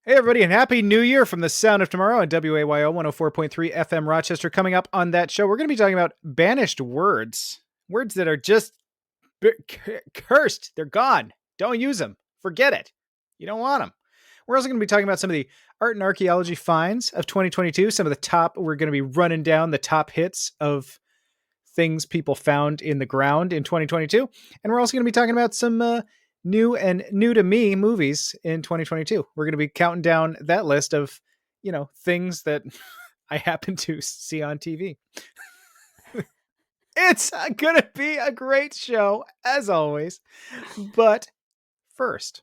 Hey, everybody, and Happy New Year from the Sound of Tomorrow on WAYO 104.3 FM Rochester. Coming up on that show, we're going to be talking about banished words. Words that are just cursed. They're gone. Don't use them. Forget it. You don't want them. We're also going to be talking about some of the art and archaeology finds of 2022. Some of the top, we're going to be running down the top hits of things people found in the ground in 2022. And we're also going to be talking about some new and new to me movies in 2022. We're going to be counting down that list of, things that I happen to see on TV. It's going to be a great show, as always. But first,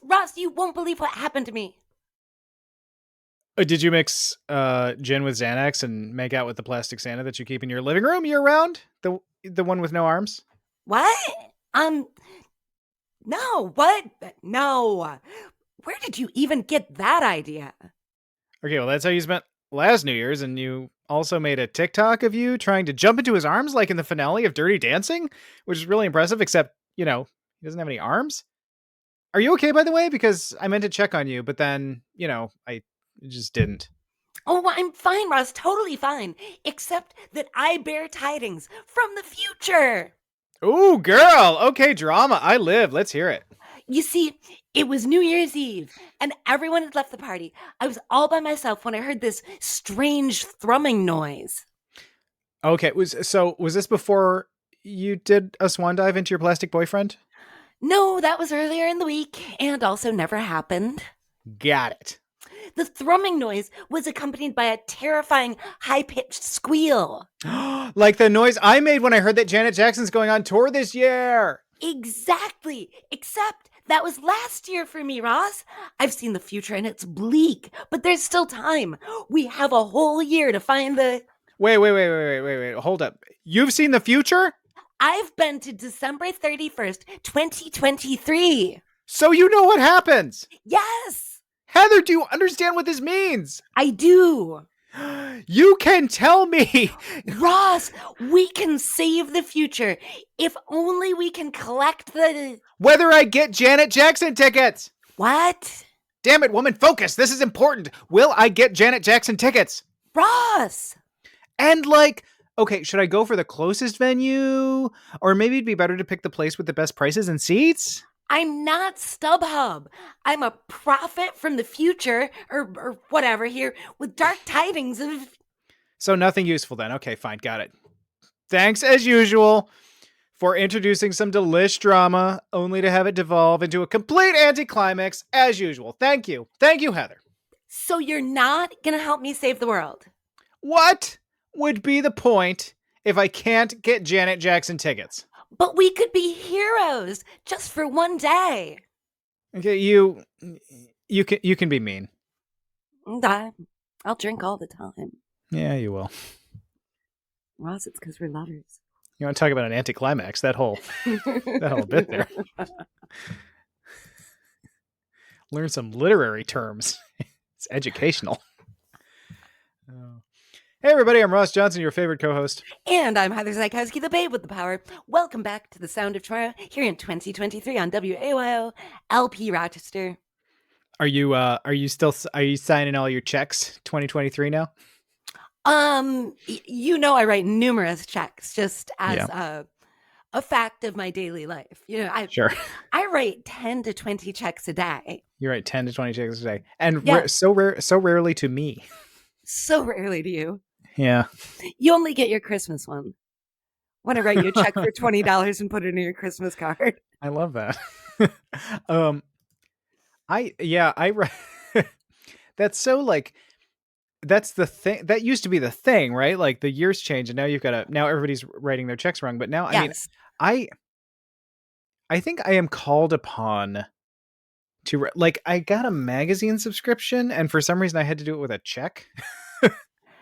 Ross, you won't believe what happened to me. did you mix gin with Xanax and make out with the plastic Santa that you keep in your living room year round? The one with no arms? What? No, what? No. Where did you even get that idea? Okay, well, that's how you spent last New Year's, and you also made a TikTok of you trying to jump into his arms like in the finale of Dirty Dancing, which is really impressive, except, he doesn't have any arms. Are you okay, by the way? Because I meant to check on you, but then, I just didn't. Oh, I'm fine, Ross, totally fine. Except that I bear tidings from the future. Ooh, girl. Okay, drama. I live. Let's hear it. You see, it was New Year's Eve, and everyone had left the party. I was all by myself when I heard this strange thrumming noise. Okay, was this before you did a swan dive into your plastic boyfriend? No, that was earlier in the week, and also never happened. Got it. The thrumming noise was accompanied by a terrifying, high-pitched squeal. Like the noise I made when I heard that Janet Jackson's going on tour this year. Exactly. Except that was last year for me, Ross. I've seen the future and it's bleak, but there's still time. We have a whole year to find the... Wait. Hold up. You've seen the future? I've been to December 31st, 2023. So you know what happens. Yes, Heather, do you understand what this means? I do. You can tell me. Ross, we can save the future if only we can collect the... Whether I get Janet Jackson tickets. What? Damn it, woman, focus. This is important. Will I get Janet Jackson tickets? Ross! And okay, should I go for the closest venue? Or maybe it'd be better to pick the place with the best prices and seats? I'm not StubHub. I'm a prophet from the future, or whatever here, with dark tidings of... So nothing useful then. Okay, fine, got it. Thanks, as usual, for introducing some delish drama, only to have it devolve into a complete anticlimax, as usual. Thank you. Thank you, Heather. So you're not gonna help me save the world? What would be the point if I can't get Janet Jackson tickets? But we could be heroes just for one day. Okay, you can be mean. I'll drink all the time. Yeah, you will. Ross, it's because we're lovers. You want to talk about an anticlimax? That whole bit there. Learn some literary terms. It's educational. Oh. Hey, everybody, I'm Ross Johnson, your favorite co-host. And I'm Heather Zykowski, the babe with the power. Welcome back to the Sound of Tomorrow here in 2023 on WAYO LP Rochester. Are you signing all your checks 2023 now? I write numerous checks just as a fact of my daily life. Sure. I write 10 to 20 checks a day. You write 10 to 20 checks a day. And so rarely to me. So rarely to you. Yeah. You only get your Christmas one. When I write you a check for $20 and put it in your Christmas card. I love that. That's so that's the thing. That used to be the thing, right? Like the years change and now everybody's writing their checks wrong. But now, yes. I think I am called upon to I got a magazine subscription and for some reason I had to do it with a check.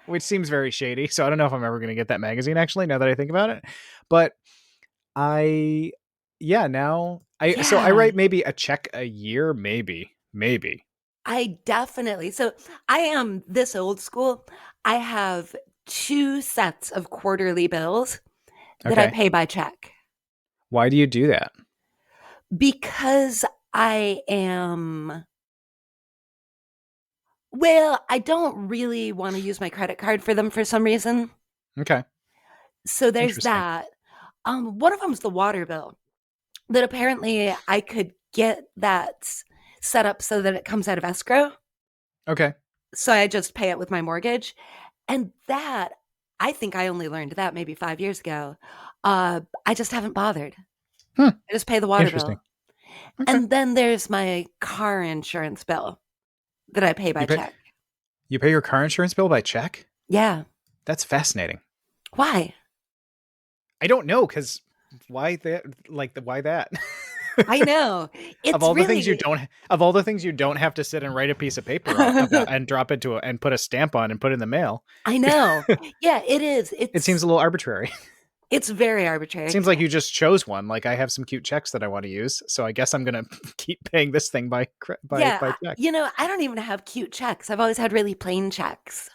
Which seems very shady. So I don't know if I'm ever going to get that magazine actually, now that I think about it. But so I write maybe a check a year, maybe. I definitely. So I am this old school. I have 2 sets of quarterly bills that I pay by check. Why do you do that? Because I am Well, I don't really want to use my credit card for them for some reason. Okay. So there's Interesting. that. One of them's the water bill that apparently I could get that set up so that it comes out of escrow. Okay. So I just pay it with my mortgage. And that, I think I only learned that maybe 5 years ago. I just haven't bothered. Hmm. I just pay the water Interesting. bill. Okay. And then there's my car insurance bill that I pay by You pay check. you pay your car insurance bill by check? Yeah. That's fascinating. Why? I don't know because why that why that? I know. Of It's all the things you really don't of all the things you don't have to sit and write a piece of paper on about and drop into and put a stamp on and put in the mail. I know. Yeah, it is. It seems a little arbitrary. It's very arbitrary. Seems like you just chose one. Like I have some cute checks that I want to use, so I guess I'm gonna keep paying this thing Yeah, by check. I don't even have cute checks. I've always had really plain checks.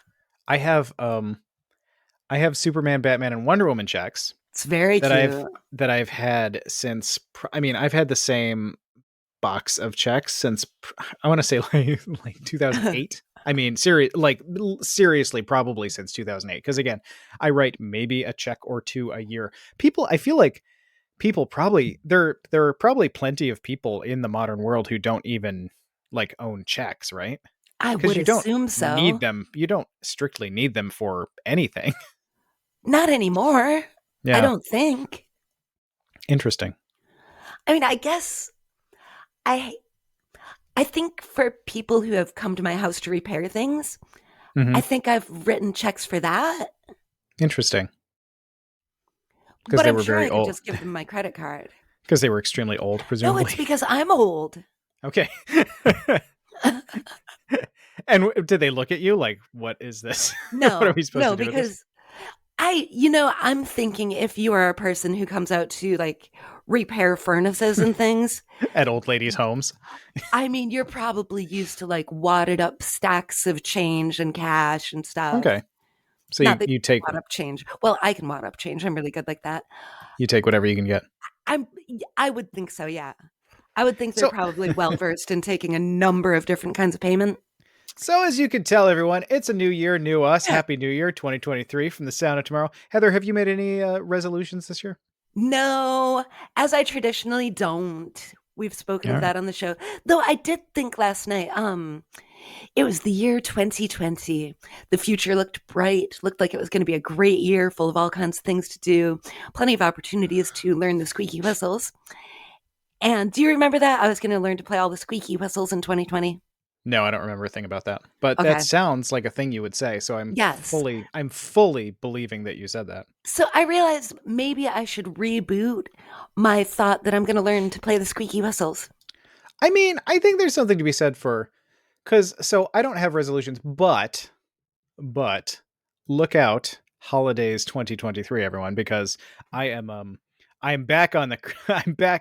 I have I have Superman, Batman, and Wonder Woman checks It's very that cute. I've had since. I mean, I've had the same box of checks since I want to say like 2008. I mean, seriously, probably since 2008. Because again, I write maybe a check or two a year. I feel like people probably there are probably plenty of people in the modern world who don't even like own checks, right? I Because would you don't assume need so. them. You don't strictly need them for anything. Not anymore. I Yeah, don't think. interesting. I mean, I guess I I think for people who have come to my house to repair things, I Hmm. think I've written checks for that, Interesting. Because but they I'm were sure very I could old. just give them my credit card. Because they were extremely old, No, presumably. it's because I'm old. Okay. And did they look at you like, what is this? What are No, we supposed to no, do with this? because I'm thinking if you are a person who comes out to like repair furnaces and things, At old ladies' homes. I mean, you're probably used to like wadded up stacks of change and cash and stuff. Okay. So Not that you you wad up change. Well, I can wad up change. I'm really good like that. take whatever you can get. I'm I would think so, yeah. I would think they're So probably well versed in taking a number of different kinds of payment. so as you can tell, everyone, it's a new year, new us. Yeah. Happy New Year, 2023 from the Sound of Tomorrow. Heather, have you made any resolutions this year? No, as I traditionally don't. We've spoken All of right. that on the show. Though I did think last night, it was the year 2020. The future looked bright, looked like it was going to be a great year full of all kinds of things to do, plenty of opportunities to learn the squeaky whistles. And do you remember that? I was going to learn to play all the squeaky whistles in 2020. No, I don't remember a thing about that. But that Okay. sounds like a thing you would say. So Yes. I'm fully believing that you said that. So I realized maybe I should reboot my thought that I'm going to learn to play the squeaky whistles. I mean, I think there's something to be said for because so I don't have resolutions, but look out holidays 2023, everyone, because I am I'm back on the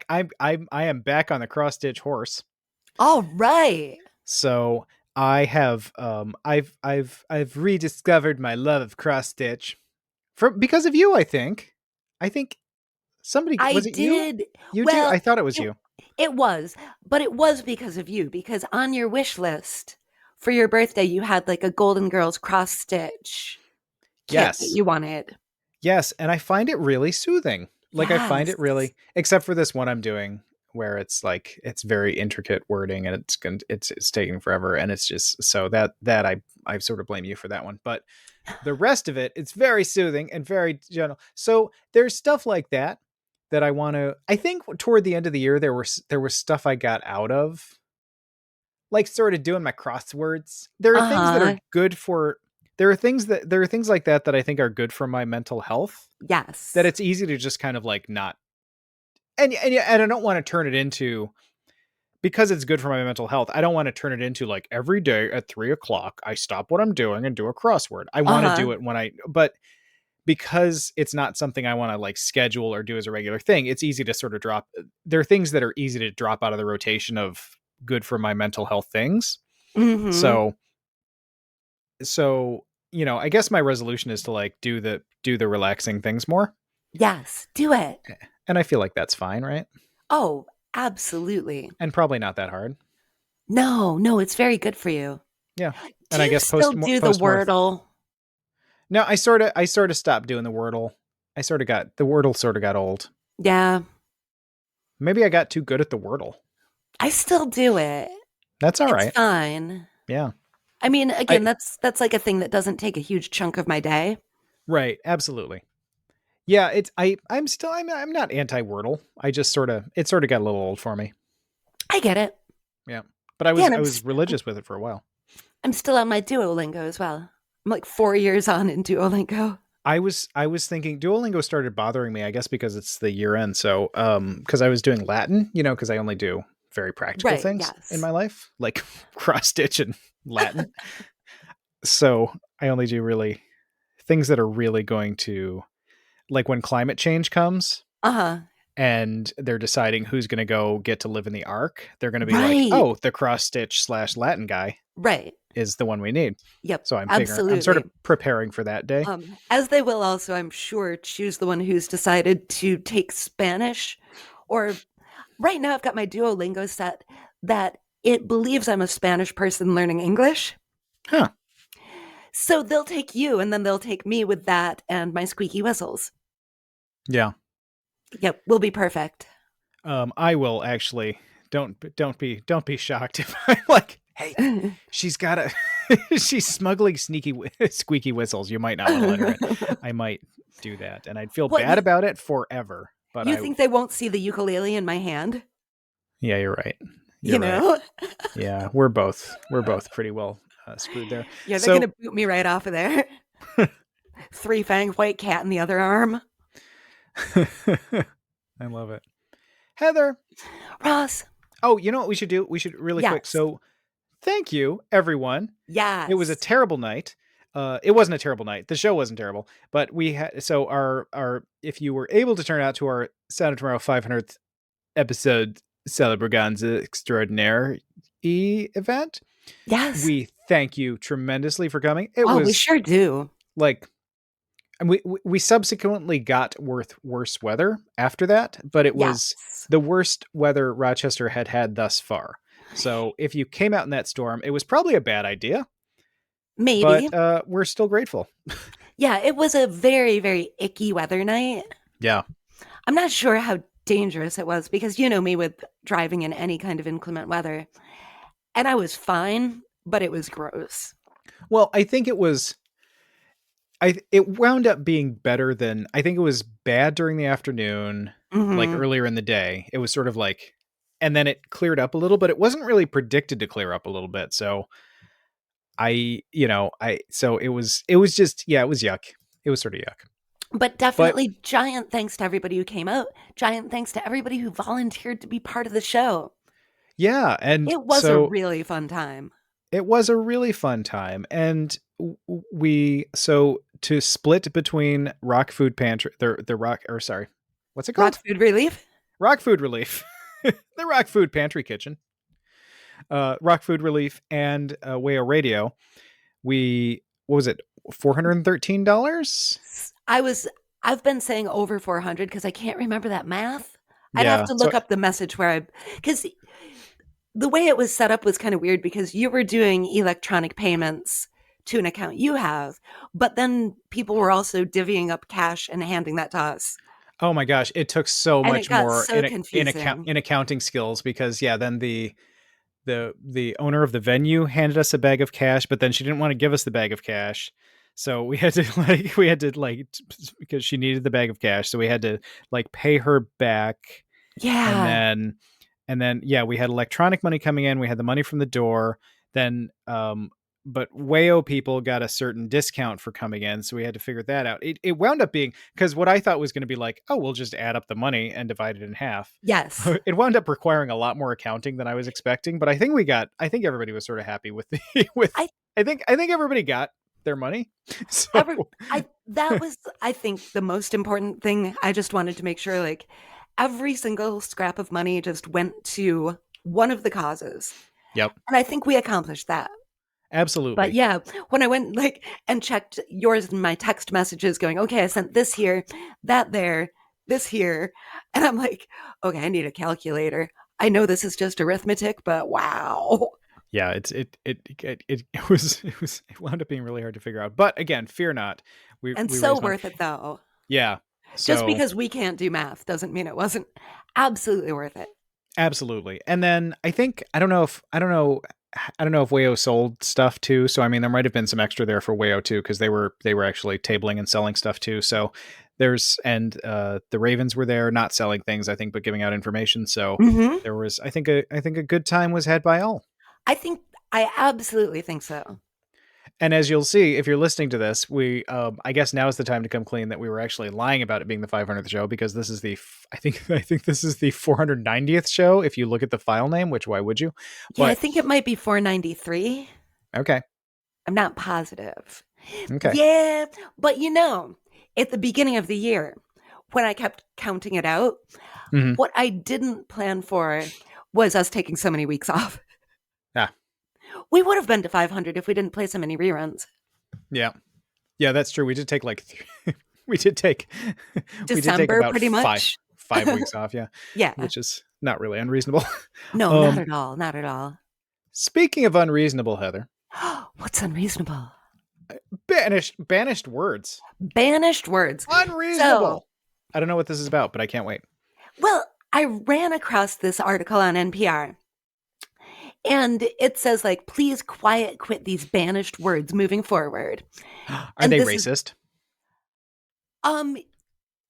I am back on the cross stitch horse. All right. So I have I've rediscovered my love of cross stitch for because of you. I think somebody I was it you did. you do Well, I thought it was it, you. it was, but it was because of you, because on your wish list for your birthday, you had like a Golden Girls cross stitch kit that Yes. you wanted. Yes, and I find it really soothing. Like I find Yes. it really, except for this one I'm doing where it's like it's very intricate wording and it's taking forever and it's just so that I sort of blame you for that one. But the rest of it, it's very soothing and very gentle. So there's stuff like that that I want to. I think toward the end of the year there was stuff I got out of like sort of doing my crosswords. There are Uh things that huh. are good for. There are things like that I think are good for my mental health that Yes. it's easy to just kind of like not and I don't want to turn it into because it's good for my mental health. I don't want to turn it into like every day at 3 o'clock I stop what I'm doing and do a crossword. I Uh want to huh. do it when I but because it's not something I want to like schedule or do as a regular thing. It's easy to sort of drop. There are things that are easy to drop out of the rotation of good for my mental health things. Mm-hmm. So I guess my resolution is to like do the relaxing things more. Yes. Do it. And I feel like that's fine, right? Oh, absolutely. And probably not that hard. No, no, it's very good for you. Yeah. And Do I you guess still do the post more. Wordle? No, I sort of stopped doing the Wordle. The Wordle sort of got old. Yeah, Maybe I got too good at the Wordle. I still do it. That's all It's right. fine. Yeah. I mean, I again, that's like a thing that doesn't take a huge chunk of my day. right, absolutely. Yeah, I'm not anti Wordle. I just sort of got a little old for me. I get it. Yeah. But I Yeah, was and I was religious with it for a while. I'm still on my Duolingo as well. I'm like 4 years on in Duolingo. I was thinking Duolingo started bothering me, I guess because it's the year end. So because I was doing Latin, because I only do very practical Right, things in yes. my life, like cross stitch and Latin. So I only do really things that are really going to, like, when climate change comes Uh-huh. and they're deciding who's going to go get to live in the ark, they're going to be like, Right. oh, the cross stitch / Latin guy Right. is the one we need. Yep, So I'm sort absolutely. of preparing for that day. As they will also, I'm sure, choose the one who's decided to take Spanish. Or right now I've got my Duolingo set that it believes I'm a Spanish person learning English. Huh. So they'll take you and then they'll take me with that and my squeaky whistles. Yeah. Yep, we'll be perfect. I will actually, don't be shocked if I'm like, hey, she's got a she's smuggling squeaky whistles. You might not want to let her in. I might do that, and I'd feel What, bad about it forever. But you think they won't see the ukulele in my hand? yeah, you're right. You You're right. know? Yeah, we're both pretty well screwed there. Yeah, they're So gonna boot me right off of there. Three fanged white cat in the other arm. I love it, Heather. Ross. Oh, you know what we should do? We should really quick. Yes. So thank you, everyone. It was a Yes. terrible night. It wasn't a terrible night. The show wasn't terrible, but we had, so our if you were able to turn out to our Sound of Tomorrow 500th episode Celebraganza Extraordinaire event, Yes. we thank you tremendously for coming. It Oh, we was sure do. like, and we subsequently got worse weather after that, but it was Yes. the worst weather Rochester had thus far. So if you came out in that storm, it was probably a bad idea, Maybe. but we're still grateful. Yeah, it was a very, very icky weather night. Yeah. I'm not sure how dangerous it was because you know me with driving in any kind of inclement weather. And I was fine, but it was gross. Well, I think it wound up being better than, I think it was bad during the afternoon, like Hmm. earlier in the day. It was sort of like, and then it cleared up a little, but it wasn't really predicted to clear up a little bit. So so it was just, yeah, it was yuck. It was sort of yuck. But But definitely giant thanks to everybody who came out. Giant thanks to everybody who volunteered to be part of the show. yeah, and It was a so really fun time. it was a really fun time. And so to split between Rock Food Pantry, the Rock, or sorry, what's it Rock called? Food Relief? Rock Food Relief, the Rock Food Pantry Kitchen, Rock Food Relief, and Wayo Radio. What was it, $413? I was I've been saying over 400 because I can't remember that math. I'd have Yeah. to So look up the message where I because the way it was set up was kind of weird because you were doing electronic payments to an account you have, but then people were also divvying up cash and handing that to us. oh my gosh, it took so And it much got more so in confusing. accounting skills, because yeah, then the owner of the venue handed us a bag of cash, but then she didn't want to give us the bag of cash. So we had to because she needed the bag of cash. So we had to like pay her back. And Yeah. then yeah, we had electronic money coming in. We had the money from the door. Then but Wayo people got a certain discount for coming in, so we had to figure that out. It wound up being, because what I thought was going to be like, oh, we'll just add up the money and divide it in half. Yes. It wound up requiring a lot more accounting than I was expecting, but I think everybody was sort of happy with the with I I think everybody got their money. So ever I that was I think the most important thing. I just wanted to make sure like every single scrap of money just went to one of the causes. yep, And I think we accomplished that. But absolutely. yeah, when I went like and checked yours and my text messages going, okay, I sent this here, that there, this here. And I'm like, okay, I need a calculator. I know this is just arithmetic, but wow. Yeah, it wound up being really hard to figure out. But again, fear not. And We so raised money. worth it, though. Yeah. Just So because we can't do math doesn't mean it wasn't absolutely worth it. absolutely. And then I think I don't know if Wayo sold stuff too. So I mean, there might have been some extra there for Wayo too, because they were actually tabling and selling stuff too. So there's and the Ravens were there, not selling things, I think, but giving out information. So Hmm. there was, I think a good time was had by all. I think I absolutely think so. And as you'll see, if you're listening to this, I guess now is the time to come clean that we were actually lying about it being the 500th show, because this is I think this is the 490th show if you look at the file name. Which why would you? Yeah, I But think it might be 493. okay, I'm not positive. okay, Yeah, but at the beginning of the year, when I kept counting it out, hmm what I didn't plan for was us taking so many weeks off. ah, We would have been to 500 if we didn't play so many reruns. yeah, yeah, that's true. We did take like we did take we did take December, about pretty much. 5 weeks off, yeah, Yeah. which is not really unreasonable. No, not um, at all. Not at all. Speaking of unreasonable, Heather, What's unreasonable? banished words. Banished words. So, Unreasonable. I don't know what this is about, but I can't wait. well, I ran across this article on NPR. And it says, like, please quiet quit these banished words moving forward. Are And they this is racist? um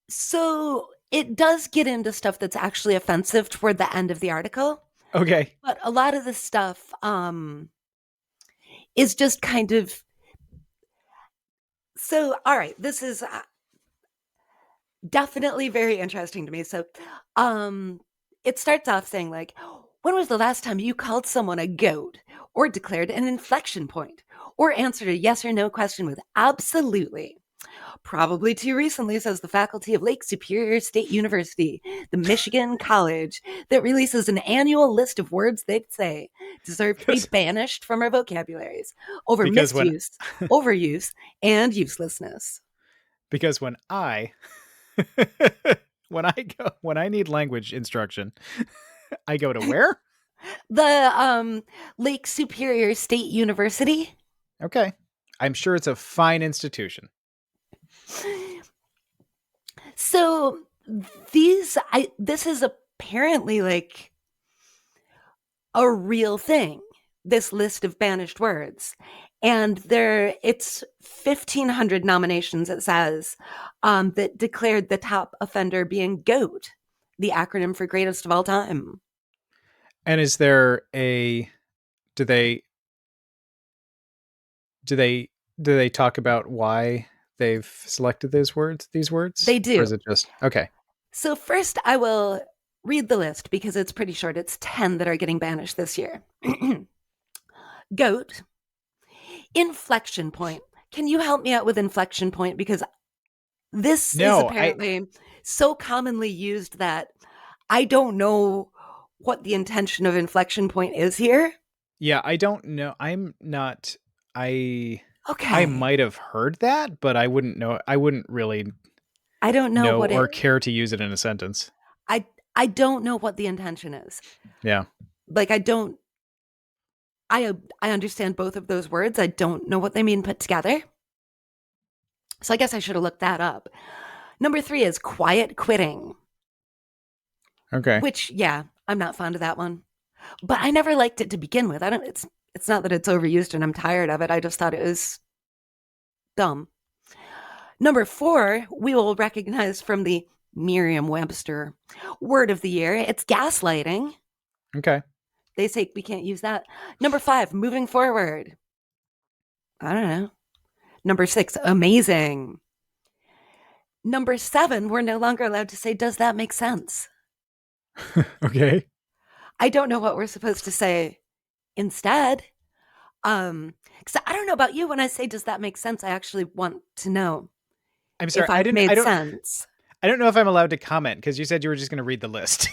so it does get into stuff that's actually offensive toward the end of the article, Okay. but a lot of the stuff is just kind of so all right, this is definitely very interesting to me. So it starts off saying like, when was the last time you called someone a goat or declared an inflection point or answered a yes or no question with absolutely? Probably too recently, says the faculty of Lake Superior State University, the Michigan college that releases an annual list of words they'd say deserve to be because banished from our vocabularies over because when misuse, overuse, and uselessness. because when I when I need language instruction, I go to where? The Lake Superior State University. Okay. I'm sure it's a fine institution. So this is apparently like a real thing, this list of banished words. And it's 1,500 nominations, it says, that declared the top offender being GOAT, the acronym for greatest of all time. And is there a do they do they do they talk about why they've selected these words? They Or do. is it just okay? So first I will read the list because it's pretty short. It's 10 that are getting banished this year. GOAT. Inflection point. Can you help me out with inflection point? Because this is No, I apparently so commonly used that I don't know what the intention of inflection point is here. yeah, I don't know. I'm not I Okay. might have heard that, but I wouldn't know. I wouldn't really I don't know know what or it care to use it in a sentence. I I don't know what the intention is. Yeah. Like I don't I understand both of those words. I don't know what they mean put together. So I guess I should have looked that up. Number 3 is quiet quitting, Okay. which yeah, I'm not fond of that one. But I never liked it to begin with. I don't it's not that it's overused and I'm tired of it. I just thought it was dumb. Number 4, we will recognize from the Merriam-Webster word of the year. It's gaslighting. Okay. They say we can't use that. Number 5, moving forward. I don't know. Number 6, amazing. Number 7, we're no longer allowed to say, does that make sense? Okay. I don't know what we're supposed to say instead. Because I don't know about you. When I say, does that make sense? I actually want to know I'm sorry. if I've made sense. I don't know if I'm allowed to comment because you said you were just going to read the list.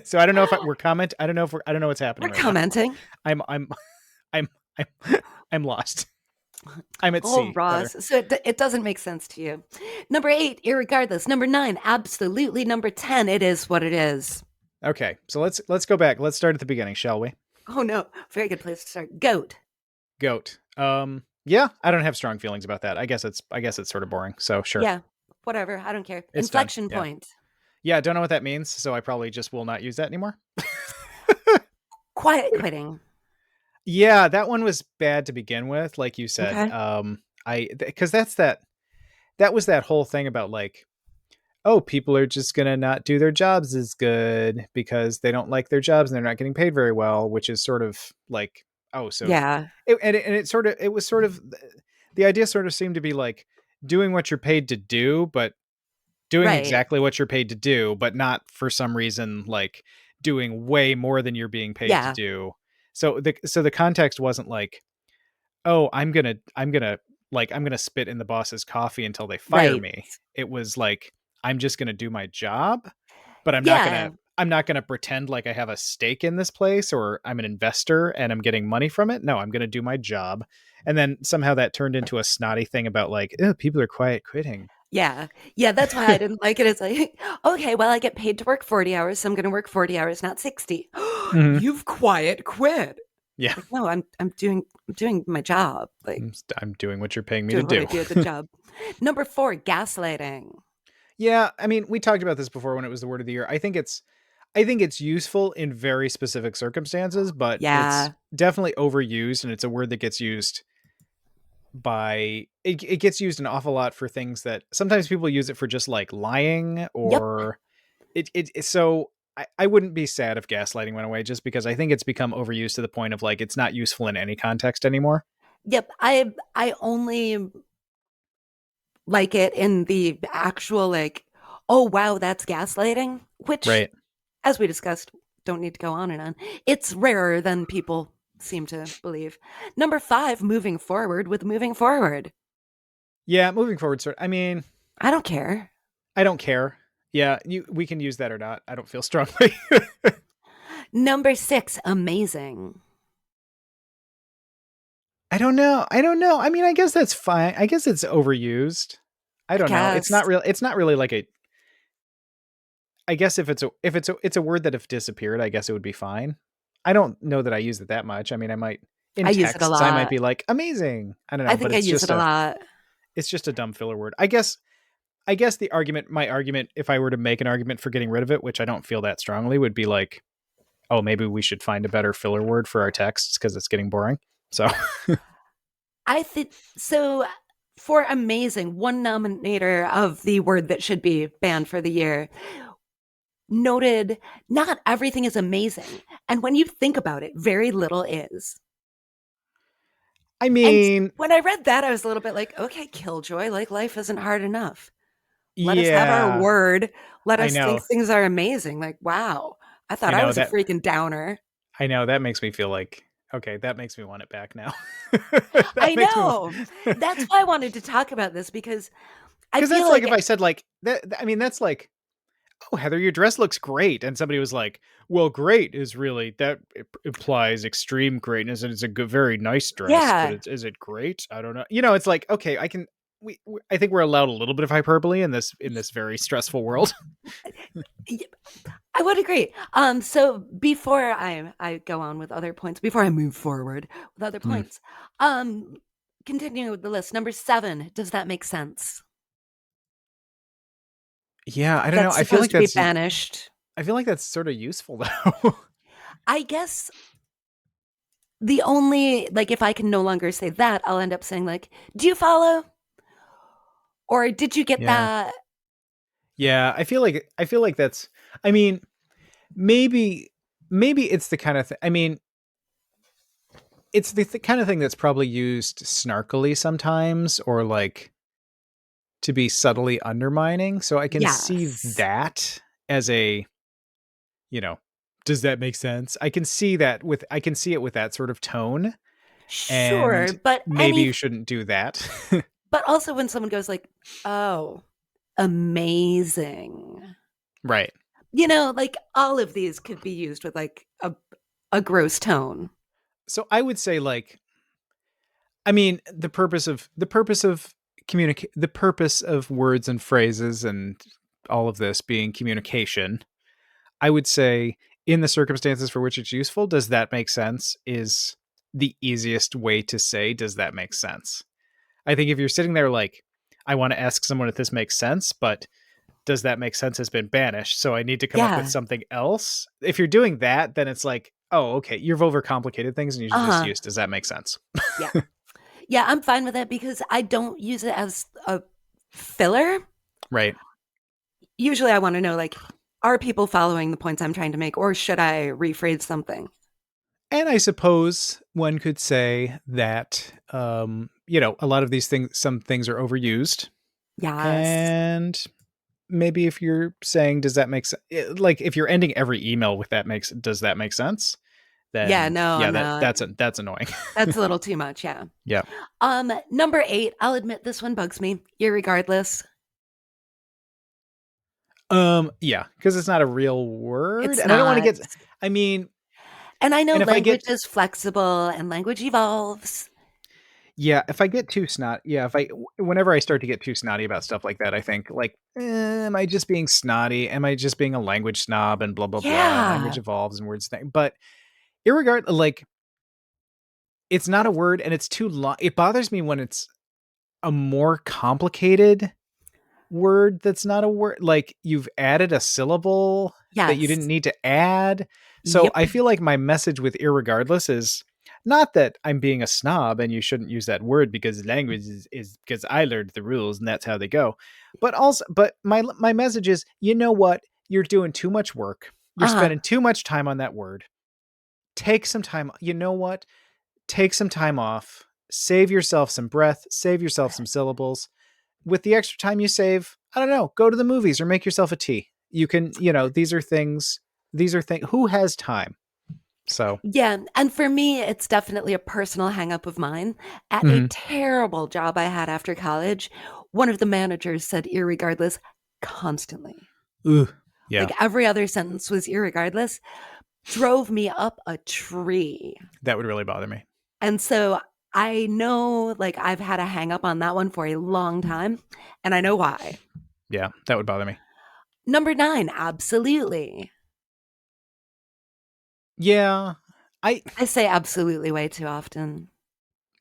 So I don't know if we're comment. I don't know if I don't know what's happening We're right commenting. now. I'm I'm I'm lost. I'm at Oh, sea. Ross. Rather. So it doesn't make sense to you. Number 8, irregardless. Number 9, absolutely. Number 10, it is what it is. Okay. So let's go back. Let's start at the beginning, shall we? Oh no, very good place to start. Goat. Goat. Yeah, I don't have strong feelings about that. I guess it's sort of boring. So sure. Yeah, whatever. I don't care. It's done. Inflection Yeah. point. Yeah, I don't know what that means, so I probably just will not use that anymore. Quiet quitting. Yeah, that one was bad to begin with, like you said. Okay. I because that was that whole thing about like, oh, people are just gonna not do their jobs as good because they don't like their jobs and they're not getting paid very well, which is sort of like, oh, so Yeah. it sort of it was sort of the idea sort of seemed to be like doing what you're paid to do, but doing Right. exactly what you're paid to do, but not for some reason like doing way more than you're being paid to Yeah. do. So the context wasn't like, oh, I'm gonna spit in the boss's coffee until they fire Right. me. It was like, I'm just gonna do my job, but Yeah. I'm not gonna pretend like I have a stake in this place or I'm an investor and I'm getting money from it. No, I'm gonna do my job. And then somehow that turned into a snotty thing about like, "Ew, people are quiet quitting." Yeah. Yeah. That's why I didn't like it. It's like, okay, well, I get paid to work 40 hours, so I'm going to work 40 hours, not 60. Mhm. You've quiet quit. Yeah. Like, no, I'm doing my job. Like, I'm doing what you're paying me to doing what I do. do at the job. Number 4, gaslighting. Yeah, I mean, we talked about this before when it was the word of the year. I think it's useful in very specific circumstances, but it's Yeah. definitely overused, and it's a word that gets used it gets used an awful lot for things that sometimes people use it for just like lying Yep. or so I wouldn't be sad if gaslighting went away just because I think it's become overused to the point of like it's not useful in any context anymore. Yep. I only like it in the actual like, oh wow, that's gaslighting, which Right. as we discussed, don't need to go on and on. It's rarer than people seem to believe. Number 5, moving forward with moving forward. Yeah, moving forward, sir. I mean, I don't care. I don't care. Yeah, we can use that or not. I don't feel strongly. Number 6, amazing. I don't know. I don't know. I mean, I guess that's fine. I guess it's overused. I I don't know. It's guess. not real. It's not really like a. I guess if it's a word that if disappeared, I guess it would be fine. I don't know that I use it that much. I mean, I might I in use it a texts. I might lot. be like amazing. I don't I know, but think I it's use just it a a. lot. It's just a dumb filler word. I guess my argument, if I were to make an argument for getting rid of it, which I don't feel that strongly, would be like, oh, maybe we should find a better filler word for our texts because it's getting boring. So I think so. For amazing, one nominator of the word that should be banned for the year noted not everything is amazing. And when you think about it, very little is. I And mean, when I read that, I was a little bit like, okay, Killjoy, like life isn't hard enough. Let us have our yeah, word. Let I us think know. things are amazing. Like, wow, I I thought I know was a that freaking downer. I know that makes me feel like okay, that makes me want it back now. That I makes me know. That's why I wanted to talk about this because I because feel that's like like, if I said like that. I mean, that's like, oh, Heather, your dress looks great, and somebody was like, well, great is really that implies extreme greatness, and it's a good, very nice dress, but yeah, is it great? I don't know. It's like okay, I can. I think we're allowed a little bit of hyperbole in this very stressful world. I would agree. So before I go on with other points, before I move forward with other Hmm. points, um, continuing with the list, number 7, does that make sense? Yeah, I don't know. That's supposed to be banished. I feel like that's sort of useful though. I guess the only like if I can no longer say that, I'll end up saying like, "Do you follow?" Or "Did you get Yeah. that?" Yeah, I feel like that's I mean, maybe it's the kind of thing. I mean, it's the kind of thing that's probably used snarkily sometimes or like to be subtly undermining. So I can see Yes. that as a, you know, does that make sense? I can see it with that sort of tone Sure, and but maybe any you shouldn't do that. but also when someone goes like, "Oh, amazing." Right. Like all of these could be used with like a gross tone. So I would say like I mean, the purpose of words and phrases and all of this being communication, I would say in the circumstances for which it's useful, does that make sense? Is the easiest way to say, does that make sense? I think if you're sitting there like, I want to ask someone if this makes sense, but does that make sense has been banished. So I need to come up with Yeah. something else. If you're doing that, then it's like, oh, okay, you've overcomplicated things and you should just Uh-huh. use, does that make sense? Yeah. Yeah, I'm fine with it because I don't use it as a filler. Right. Usually I want to know like, are people following the points I'm trying to make, or should I rephrase something? And I suppose one could say that, a lot of these things, some things are overused. Yes. And maybe if you're saying, does that make sense? Like if you're ending every email with does that make sense? Yeah, Then no, yeah, no. that's annoying. That's a little too much, yeah. Yeah. Number 8, I'll admit this one bugs me, irregardless. Yeah, because it's not a real word. It's And I don't want to not. get, I mean, And I know and if I language get, is flexible and language evolves. yeah, if I get too snot, yeah, whenever I start to get too snotty about stuff like that, I think like, am I just being snotty? Am I just being a language snob and blah blah blah? And language Yeah. evolves and words thing. But irregard, like it's not a word and it's too long. It bothers me when it's a more complicated word that's not a word. Like you've added a syllable that you didn't Yes. need to add. So Yep. I feel like my message with irregardless is not that I'm being a snob and you shouldn't use that word because language is because I learned the rules and that's how they go. But also, but my message is, you know what? You're doing too much work. You're Uh-huh. spending too much time on that word. Take some time. You know what? Take some time off. Save yourself some breath. Save yourself some syllables. With the extra time you save, I don't know, go to the movies or make yourself a tea. You can, these are things, who has time? So, Yeah, and for me, it's definitely a personal hang up of mine. At a mhm. terrible job I had after college, one of the managers said irregardless constantly. Ooh, yeah, Like every other sentence was irregardless, drove me up a tree. that would really bother me. And so I know like I've had a hang up on that one for a long time, and I know why. Yeah, that would bother me. Number 9, absolutely. Yeah, I I say absolutely way too often.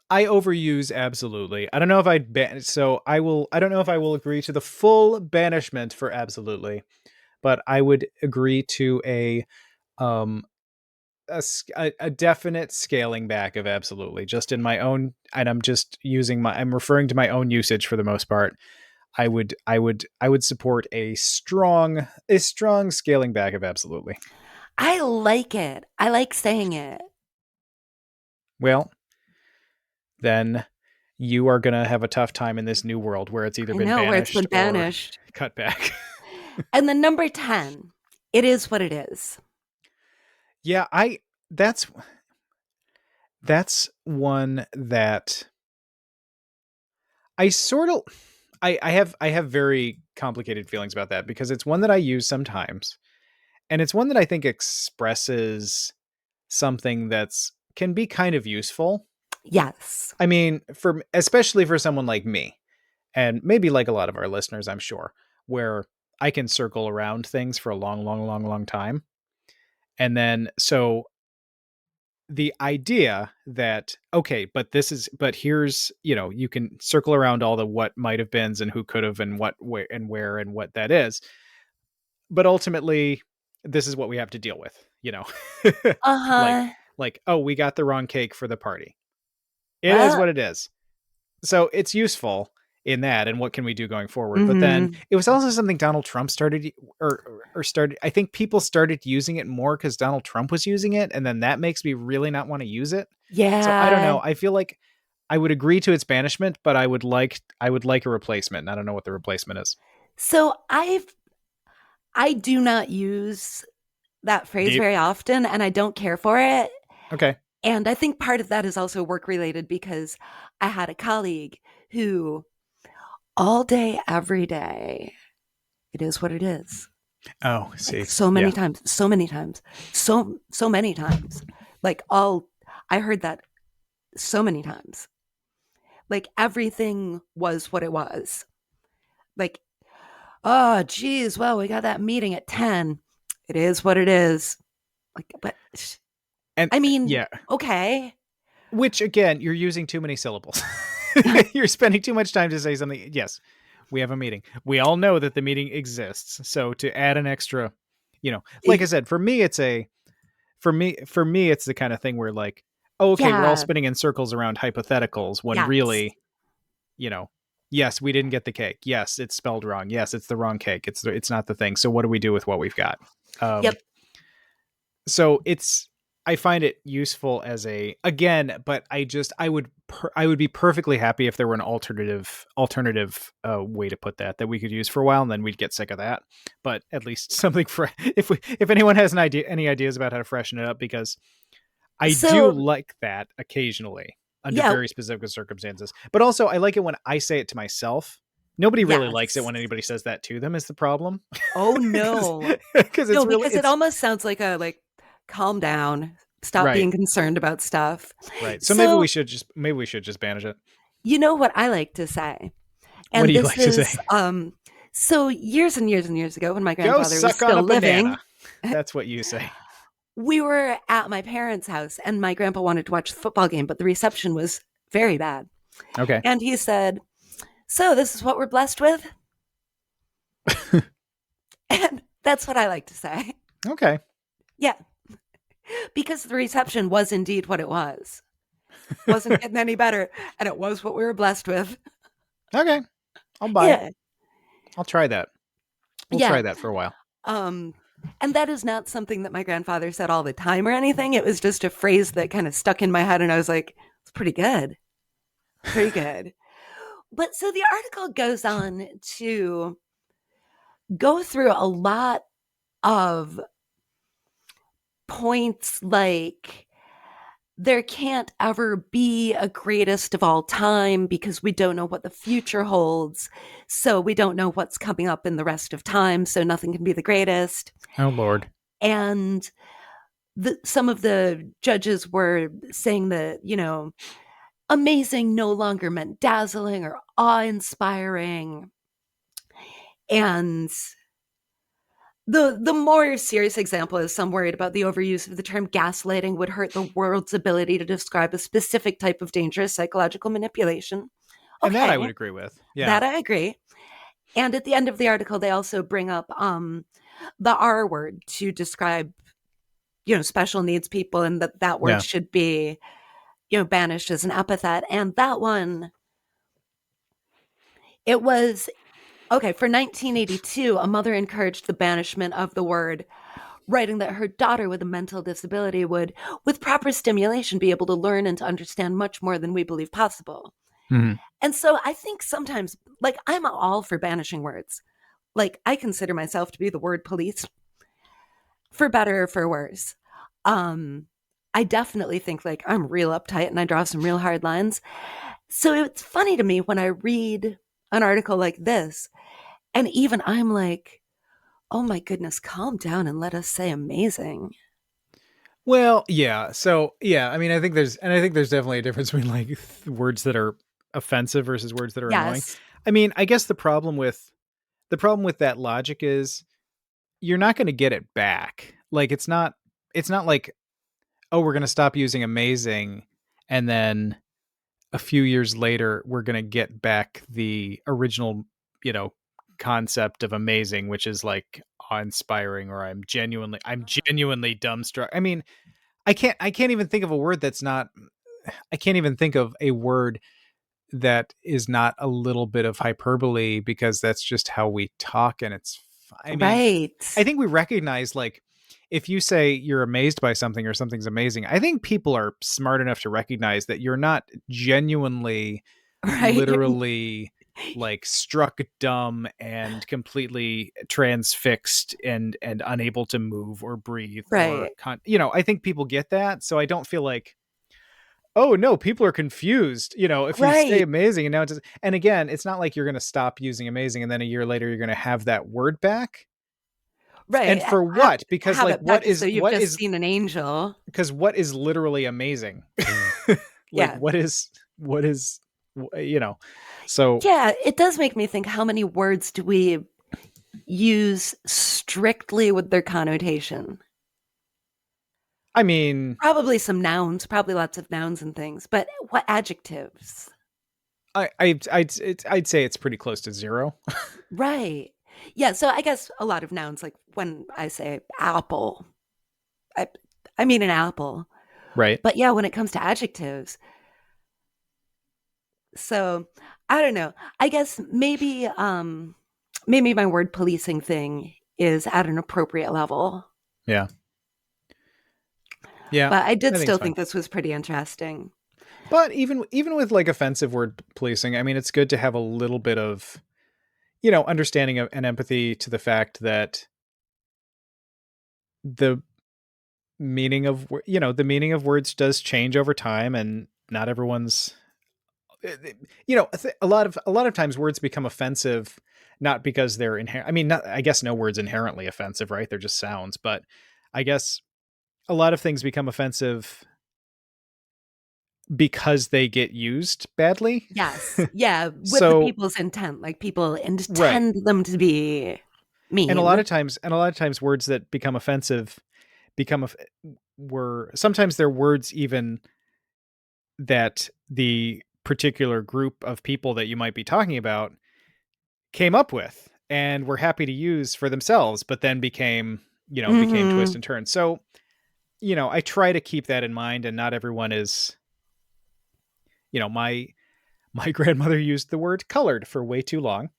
I overuse absolutely. I don't know if I'd ban so I will I don't know if I will agree to the full banishment for absolutely, but I would agree to um a definite scaling back of absolutely, just in my own, and I'm referring to my own usage for the most part. I would support a strong scaling back of absolutely. I like it. I like saying it. Well, then you are going to have a tough time in this new world where it's either I been know where it's been banished or banished. cut back. And then number 10, it is what it is. Yeah, I that's one that I sort of I have very complicated feelings about that because it's one that I use sometimes. And it's one that I think expresses something that's can be kind of useful. Yes. I mean, for especially for someone like me, and maybe like a lot of our listeners, I'm sure, where I can circle around things for a long, long, long, long time. And then so the idea that okay, but here's, you can circle around all the what might have beens and who could have and what where and what that is, but ultimately this is what we have to deal with, like Uh-huh. oh, we got the wrong cake for the party. It is Well, what it is. So it's useful in that, and what can we do going forward? But then mhm. it was also something Donald Trump started, or started, I think people started using it more because Donald Trump was using it, and then that makes me really not want to use it. So I don't Yeah. know. I feel like I would agree to its banishment, but I would like a replacement. And I don't know what the replacement is. So I do not use that phrase Deep. very often and I don't care for it. Okay. And I think part of that is also work related because I had a colleague who all day, every day, it is what it is. Oh, Like see. so many Yeah. times, so many times, so many times. Like all I heard that so many times. Like everything was what it was. Like, oh geez, well, we got that meeting at 10. It is what it is. Like, but And I mean, yeah, okay. which again, you're using too many syllables. You're spending too much time to say something. Yes, we have a meeting. We all know that the meeting exists. So to add an extra, like I said, for me, it's the kind of thing where like, oh, okay, we're all Yeah. spinning in circles around hypotheticals when Yes. really, you know, yes, we didn't get the cake. Yes, it's spelled wrong. Yes, it's the wrong cake. It's not the thing. So what do we do with what we've got? Um, Yep. so I find it useful as a again, but I would be perfectly happy if there were an alternative way to put that we could use for a while, and then we'd get sick of that. But at least something for if anyone has any ideas about how to freshen it up, because I do So, like that occasionally under yeah. very specific circumstances. But also I like it when I say it to myself. Nobody really likes it Yes. when anybody says that to them is the problem. Oh Because no. it's No, really because it it's almost sounds like a like calm down, stop right. being concerned about stuff. Right. So So, maybe we should just banish it. you know what I like to say? What do And you this like to say? is so years and years and years ago when my Go grandfather was suck on still a living, banana. That's what you say. we were at my parents' house and my grandpa wanted to watch the football game, but the reception was very bad. Okay. And he said, "So, this is what we're blessed with?" And that's what I like to say. Okay. Yeah, because the reception was indeed what it was. Wasn't getting any better, and it was what we were blessed with. Okay. I'll buy it. Yeah. I'll try that. We'll Yeah. try that for a while. Um, and that is not something that my grandfather said all the time or anything. It was just a phrase that kind of stuck in my head, and I was like, it's pretty good. Pretty good. But so the article goes on to go through a lot of points like there can't ever be a greatest of all time because we don't know what the future holds. So we don't know what's coming up in the rest of time. So nothing can be the greatest. Oh Lord. And some of the judges were saying that, amazing no longer meant dazzling or awe inspiring. And the more serious example is some worried about the overuse of the term gaslighting would hurt the world's ability to describe a specific type of dangerous psychological manipulation. And that I Okay, would agree with. Yeah. that I agree. And at the end of the article, they also bring up the R word to describe, special needs people, and that word Yeah. should be, banished as an epithet. And that one, it was okay. For 1982, a mother encouraged the banishment of the word, writing that her daughter with a mental disability would, with proper stimulation, be able to learn and to understand much more than we believe possible. Mhm. And so I think sometimes, like, I'm all for banishing words. Like, I consider myself to be the word police, for better or for worse. Um, I definitely think like I'm real uptight and I draw some real hard lines. So it's funny to me when I read an article like this, and even I'm like, oh my goodness, calm down and let us say amazing. Well, yeah. So, yeah, I mean, I think there's definitely a difference between like words that are offensive versus words that are annoying. Yes. I mean, I guess the problem with that logic is you're not going to get it back. Like it's not like, oh, we're going to stop using amazing and then a few years later we're going to get back the original, you know, concept of amazing, which is like awe-inspiring, or I'm genuinely dumbstruck. I mean, I can't even think of a word that's not I can't even think of a word that is not a little bit of hyperbole, because that's just how we talk. And I mean, Right. I think we recognize, like, if you say you're amazed by something or something's amazing, I think people are smart enough to recognize that you're not genuinely, Right. literally, like, struck dumb and completely transfixed and unable to move or breathe or Right. I think people get that. So I don't feel like, oh no, people are confused, if you say Right. amazing and now it's, and again, it's not like you're going to stop using amazing and then a year later you're going to have that word back. Right. And for Have, what? Because have like it back as though you've what just is seen an angel. because what is literally amazing? Like Yeah. what is you know. So Yeah. It does make me think, how many words do we use strictly with their connotation? I mean, Probably some nouns, probably lots of nouns and things. But what adjectives? I'd say it's pretty close to zero. Right. Yeah. So I guess a lot of nouns, like when I say apple, I, I mean an apple. Right. But yeah, when it comes to adjectives, so I don't know. I guess maybe my word policing thing is at an appropriate level. Yeah. Yeah. But I did I think it's still fine. think this was pretty interesting. But even with like offensive word policing, I mean, it's good to have a little bit of, understanding of and empathy to the fact that the the meaning of words does change over time, and not everyone's a lot of times words become offensive not because they're inherent. I mean, not, I guess no word's inherently offensive, right? They're just sounds, but I guess a lot of things become offensive because they get used badly. Yes. Yeah, with the So, people's intent, like people right. intend them to be And a lot mean. of times words that become offensive become were sometimes they're words even that the particular group of people that you might be talking about came up with and were happy to use for themselves, but then became twist Mhm. and turn. So, I try to keep that in mind, and not everyone is, my grandmother used the word colored for way too long,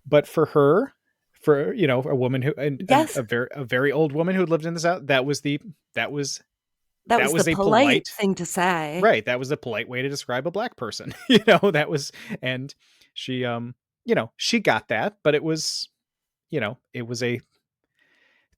but for her, for a woman who and Yes, a very old woman who had lived in the South, that was that that was the was a polite polite thing to say. right. That was a polite way to describe a black person. That was, and she she got that, but it was a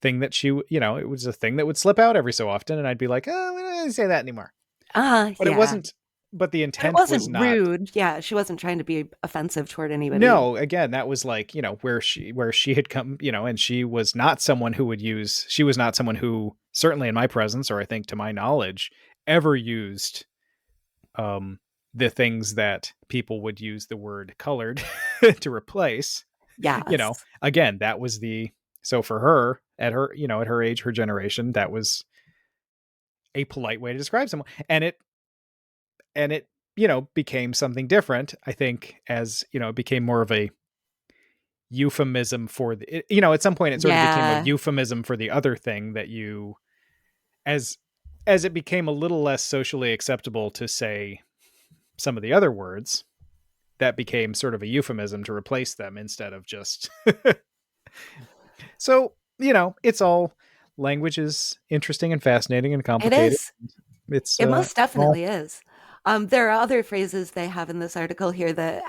thing that it was a thing that would slip out every so often, and I'd be like, oh, we don't say that anymore. But it Yeah. wasn't. But the But it intent was wasn't not. rude. Yeah, she wasn't trying to be offensive toward anybody. No, again, that was like where she had come, and she was not someone who would use. She was not someone who, certainly in my presence, or I think to my knowledge, ever used um the things that people would use the word colored to replace. Yes. Again, that was the so for her at her age, her generation, that was a polite way to describe someone, and it became something different, I think, as it became more of a euphemism for at some point it sort of became a Yeah. euphemism for the other thing that you as as it became a little less socially acceptable to say some of the other words, that became sort of a euphemism to replace them instead of just so it's all, language is interesting and fascinating and It complicated. is. It's It most all definitely is. There are other phrases they have in this article here that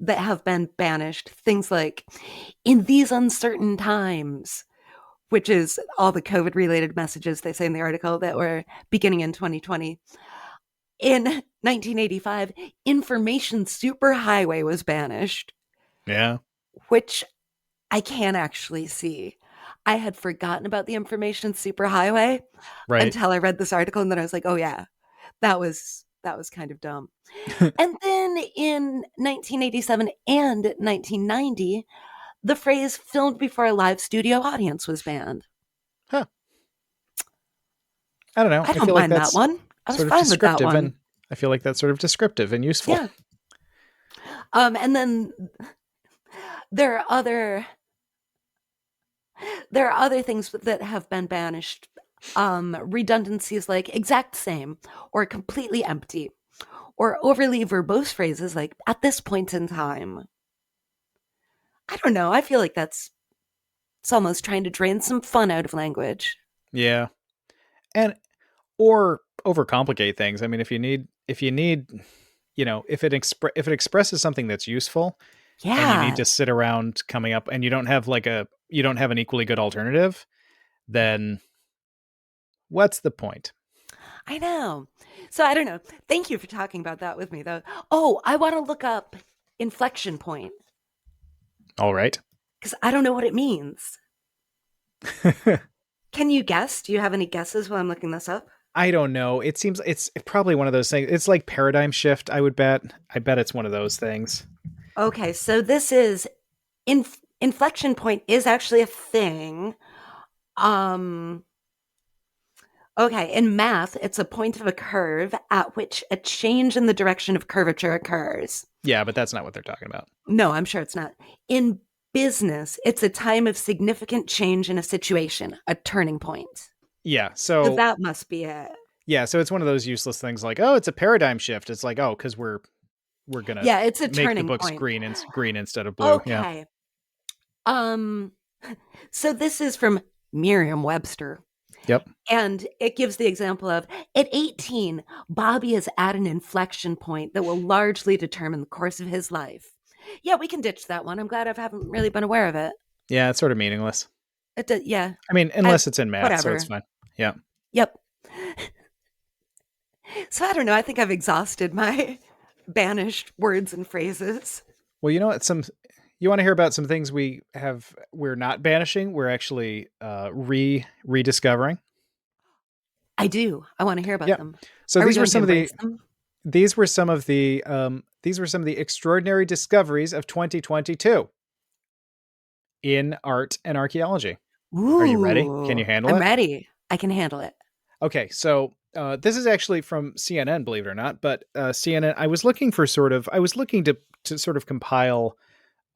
have been banished. Things like "in these uncertain times," which is all the COVID related messages they say in the article that were beginning in 2020. In 1985, information superhighway was banished, yeah, which I can actually see. I had forgotten about the information superhighway right. until I read this article, and then I was like, "Oh yeah, that was kind of dumb." And then in 1987 and 1990, the phrase "filmed before a live studio audience" was banned. Huh. I don't know. I I don't feel like mind that that's one. I was sort of fine with that descriptive, one. and I feel like that's sort of descriptive and useful. Yeah. And then there are other there are other things that have been banished. Redundancies like "exact same" or "completely empty," or overly verbose phrases like "at this point in time." I don't know. I feel like it's almost trying to drain some fun out of language. Yeah. And or overcomplicate things. I mean, if you need, if it expresses something that's useful, and you need Yeah, to sit around coming up, and you don't have an equally good alternative, then what's the point? I know. So I don't know. Thank you for talking about that with me, though. Oh, I want to look up inflection point All right. because I don't know what it means. Can you guess? Do you have any guesses while I'm looking this up? I don't know. It seems it's probably one of those things. It's like paradigm shift, I would bet. I bet it's one of those things. Okay, so this is inflection point is actually a thing. Um, Okay, in math, it's a point of a curve at which a change in the direction of curvature occurs. Yeah, but that's not what they're talking about. No, I'm sure it's not. In business, it's a time of significant change in a situation, a turning point. Yeah. So So that must be it. yeah, so it's one of those useless things like, oh, it's a paradigm shift. It's like, oh, because we're gonna Yeah, it's a make the turning books point. green instead of blue. Yeah. Okay. Um, so this is from Merriam-Webster. Yep. And it gives the example of at 18, Bobby is at an inflection point that will largely determine the course of his life. Yeah, we can ditch that one. I'm glad I haven't really been aware of it. Yeah, it's sort of meaningless. Yeah, I mean, I, unless it's in math, so it's whatever. fine. Yeah. Yep. So I don't know. I think I've exhausted my banished words and phrases. Well, you know what? You want to hear about some things we're not banishing. We're actually rediscovering. I do. I want to hear about Yeah. them. So Are we going to embrace them? these were some of the extraordinary discoveries of 2022 in art and archaeology. Are you ready? Can Ooh, you handle I'm it? ready. I can handle it. Okay, so this is actually from CNN, believe it or not. But CNN, I was looking to sort of compile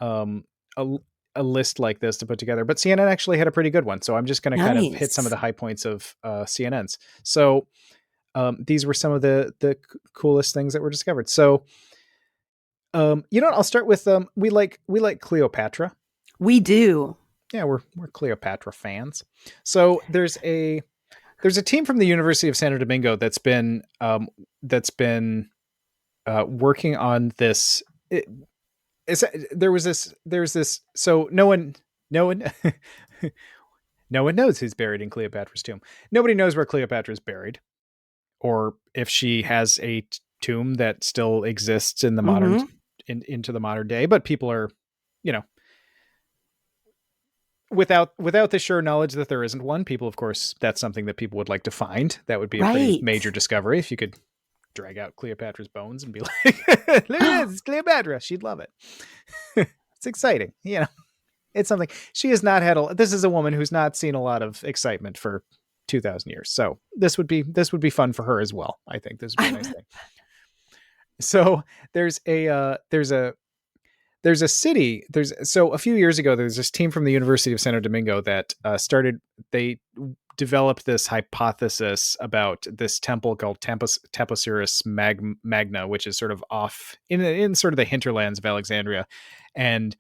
um, a a list like this to put together. But CNN actually had a pretty good one, so I'm just going to kind of hit some of Nice. the high points of CNN's. So these were some of the coolest things that were discovered. So you know what? I'll start with we like Cleopatra. We do. Yeah, we're Cleopatra fans. So there's a team from the University of Santo Domingo that's been working on this. There's this. So no one no one knows who's buried in Cleopatra's tomb. Nobody knows where Cleopatra is buried, or if she has a tomb that still exists in the modern Mm-hmm. into the modern day. But people are, you know, without the sure knowledge that there isn't one. People, of course, that's something that people would like to find. That would be a pretty Right. major discovery if you could drag out Cleopatra's bones and be like, look at this, it's Cleopatra. She'd love it. It's exciting. It's something she has not this is a woman who's not seen a lot of excitement for 2000 years. So this would be fun for her as well. I think this would be a nice thing. So there's a city. So a few years ago, there's this team from the University of Santo Domingo that they developed this hypothesis about this temple called Taposiris Magna, which is sort of off in sort of the hinterlands of Alexandria. And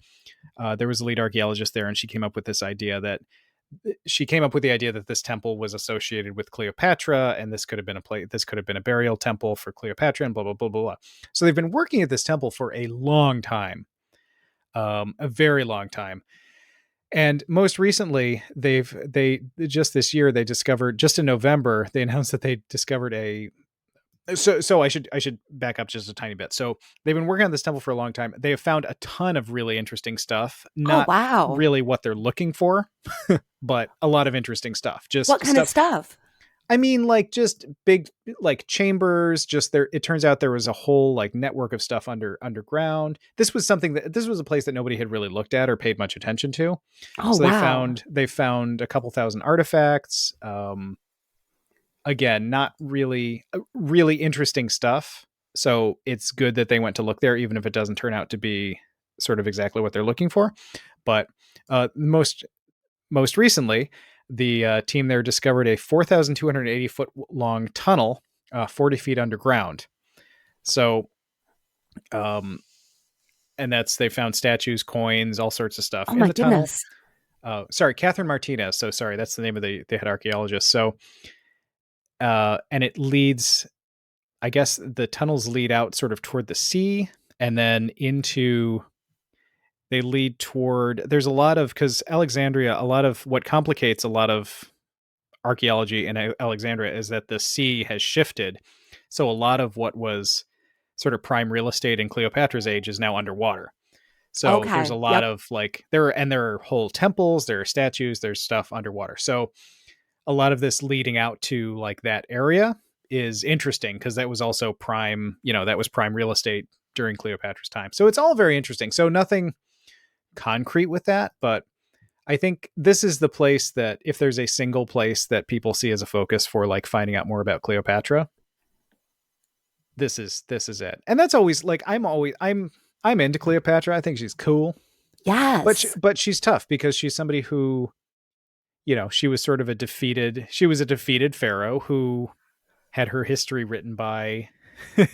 there was a lead archaeologist there, and she came up with the idea that this temple was associated with Cleopatra, and this could have been a burial temple for Cleopatra, and blah blah blah blah blah. So they've been working at this temple for a long time, a very long time. And most recently, they just this year they discovered, just in November, they announced that they discovered a. So I should back up just a tiny bit. So they've been working on this temple for a long time. They have found a ton of really interesting stuff. Oh, Not wow. really what they're looking for, but a lot of interesting stuff. What Just kind of stuff. stuff? I mean, like just big like chambers. Just there. It turns out there was a whole like network of stuff underground. This was a place that nobody had really looked at or paid much attention to. Oh, So wow. they found a couple thousand artifacts. Again, not really really interesting stuff. So it's good that they went to look there, even if it doesn't turn out to be sort of exactly what they're looking for. But most recently, the team there discovered a 4,280 foot long tunnel, 40 feet underground. So, and they found statues, coins, all sorts of stuff Oh, in my the tunnel. goodness. Sorry, Catherine Martinez. So sorry, that's the name of the head archaeologist. So, and it leads, I guess the tunnels lead out sort of toward the sea, and then they lead toward, there's a lot of, because Alexandria, a lot of what complicates a lot of archaeology in Alexandria is that the sea has shifted. So a lot of what was sort of prime real estate in Cleopatra's age is now underwater. So there's Okay. a lot Yep. of like there are whole temples, there are statues, there's stuff underwater. So a lot of this leading out to like that area is interesting because that was also that was prime real estate during Cleopatra's time. So it's all very interesting. So nothing concrete with that, but I think this is the place that if there's a single place that people see as a focus for like finding out more about Cleopatra, this is it. And that's always like I'm into Cleopatra. I think she's cool. Yes. But she's tough because she's somebody who, she was sort of she was a defeated pharaoh who had her history written by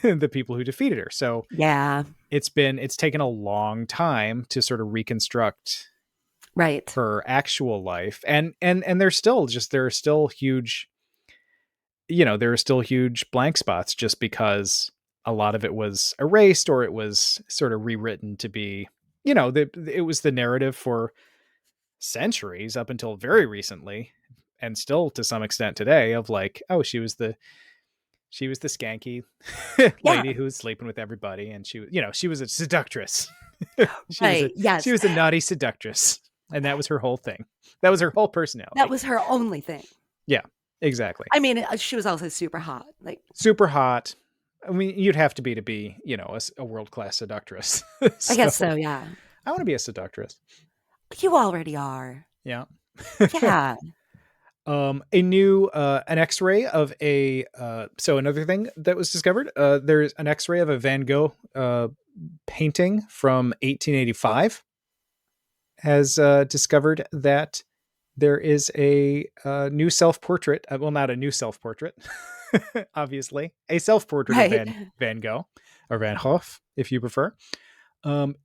the people who defeated her. So Yeah. it's taken a long time to sort of reconstruct Right. her actual life. And there are still huge, there are still huge blank spots just because a lot of it was erased or it was sort of rewritten to be, it was the narrative for centuries up until very recently, and still to some extent today, of like, oh, she was the skanky Yeah. lady who was sleeping with everybody, and she was a seductress. she was a Right. she Yes. was a naughty seductress, and that was her whole thing. That was her whole That personality. was her only thing. Yeah, exactly. I mean, she was also super hot. Like, Super hot. I mean, you'd have to be, a world class seductress. I guess So so. Yeah. I want to be a seductress. You already are. Yeah. Yeah. A new an X-ray of a so another thing that was discovered. There's an X-ray of a Van Gogh painting from 1885. Has discovered that there is a new self-portrait. Well, not a new self-portrait, obviously, a self-portrait of Right. Van Gogh, or Van Gogh, if you prefer,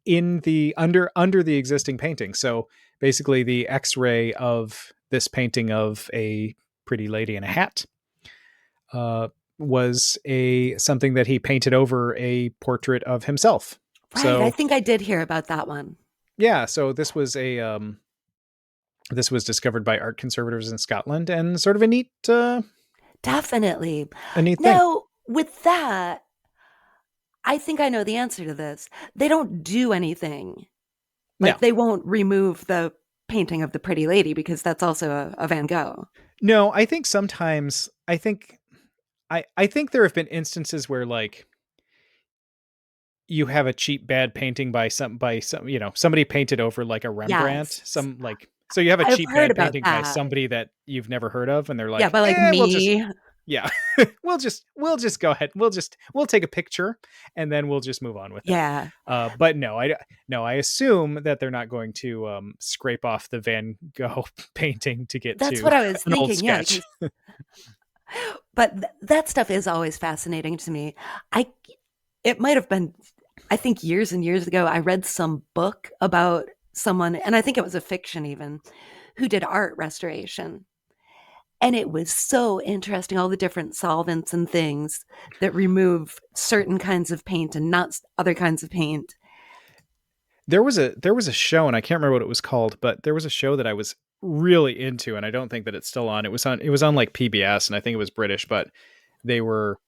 in the under the existing painting. So basically, the X-ray of this painting of a pretty lady in a hat uh, was a something that he painted over a portrait of himself. Right. I So think I did hear about that one. yeah, so this was discovered by art conservators in Scotland, and sort of Definitely. a neat thing. Now, with that, I think I know the answer to this. They don't do anything. No, Like, they won't remove the painting of the pretty lady because that's also a Van Gogh. no, I think sometimes I think there have been instances where like you have a cheap bad painting by some somebody painted over like a Rembrandt, Yes. some like, so you have a I've cheap heard bad about painting by that. somebody that you've never heard of, and they're Yeah, like, but like we'll just, me. yeah, we'll just go ahead, we'll take a picture, and then we'll just move on with it. Yeah. But no, I assume that they're not going to scrape off the Van Gogh painting to get That's to what I was an old thinking. Yeah, sketch. because but that stuff is always fascinating to me. I it might have been, I think, years and years ago, I read some book about someone, and I think it was a fiction even, who did art restoration. And it was so interesting, all the different solvents and things that remove certain kinds of paint and not other kinds of paint. There was a show, and I can't remember what it was called, but there was a show that I was really into, and I don't think that it's still on. It was on like PBS, and I think it was British, but they were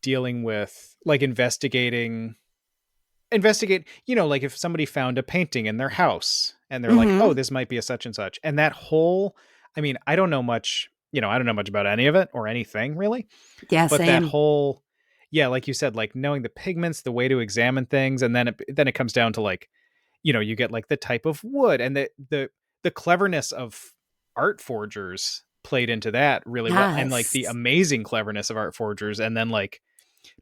dealing with like investigate, like if somebody found a painting in their house and they're like, oh, Mm-hmm. this might be a such and such. And that whole, I mean, I don't know much about any of it or anything really, Yeah, but that same. whole, yeah, like you said, like knowing the pigments, the way to examine things. And then it comes down to like, you get like the type of wood, and the cleverness of art forgers played into that really well. And like the Yes. amazing cleverness of art forgers. And then like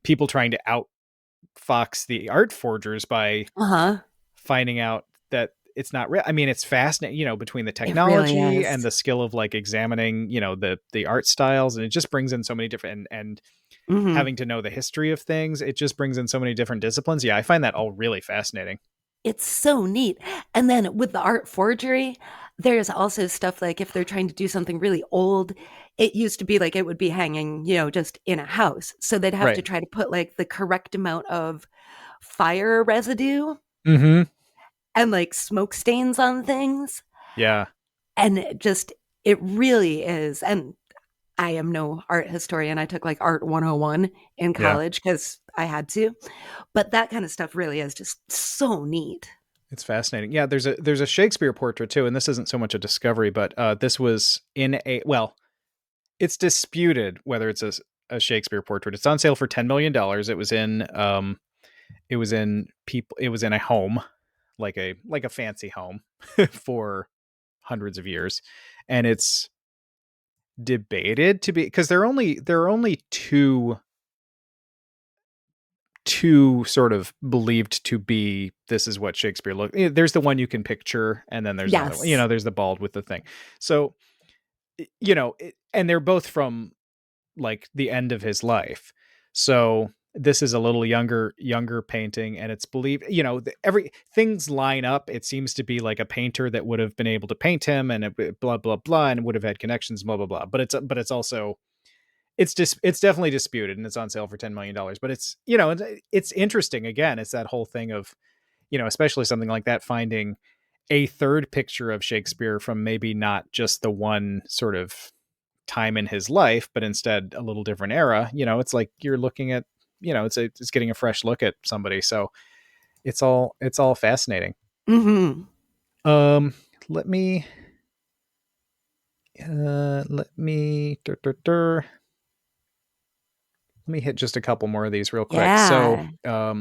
people trying to outfox the art forgers by Uh-huh. finding out that it's not real. I mean, it's fascinating, between the It really technology is. and the skill of like examining, the art styles, and it just brings in so many different, and Mm-hmm. having to know the history of things, it just brings in so many different disciplines. Yeah, I find that all really fascinating. It's so neat. And then with the art forgery, there's also stuff like if they're trying to do something really old, it used to be like it would be hanging, just in a house. So they'd have to Right. try to put like the correct amount of fire residue Mm-hmm. and like smoke stains on things. Yeah. And it really is. And I am no art historian. I took like art 101 in Yeah. college because I had to. But that kind of stuff really is just so neat. It's fascinating. Yeah, there's a Shakespeare portrait too, and this isn't so much a discovery, but this was in a, well, it's disputed whether it's a Shakespeare portrait. It's on sale for $10 million. It was in a home, like a fancy home for hundreds of years, and it's debated to be, because there are only two sort of believed to be, this is what Shakespeare looked. There's the one you can picture, and then there's another one. Yes. There's the bald with the thing. So and they're both from like the end of his life. So this is a little younger painting, and it's believed, every things line up. It seems to be like a painter that would have been able to paint him, and blah blah blah, and would have had connections, blah blah blah. But it's also, it's definitely disputed, and it's on sale for $10 million. But it's interesting. Again, it's that whole thing of, especially something like that, finding a third picture of Shakespeare from maybe not just the one sort of time in his life, but instead a little different era. It's like you're looking at, it's getting a fresh look at somebody. So it's all fascinating. Mm-hmm. Um, let me, let me, let me hit just a couple more of these real quick. So, Yeah.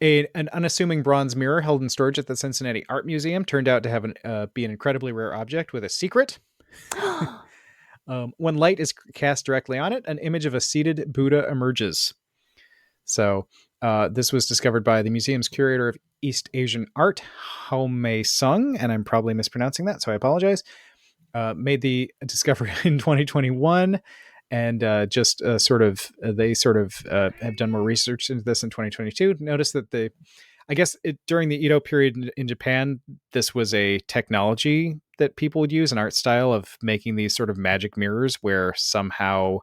an unassuming bronze mirror held in storage at the Cincinnati Art Museum turned out to have be an incredibly rare object with a secret. When light is cast directly on it, an image of a seated Buddha emerges. So, this was discovered by the museum's curator of East Asian art, Hao Mei Sung, and I'm probably mispronouncing that, so I apologize. Made the discovery in 2021, and they have done more research into this in 2022. Notice that during the Edo period in Japan, this was a technology that people would use, an art style of making these sort of magic mirrors where somehow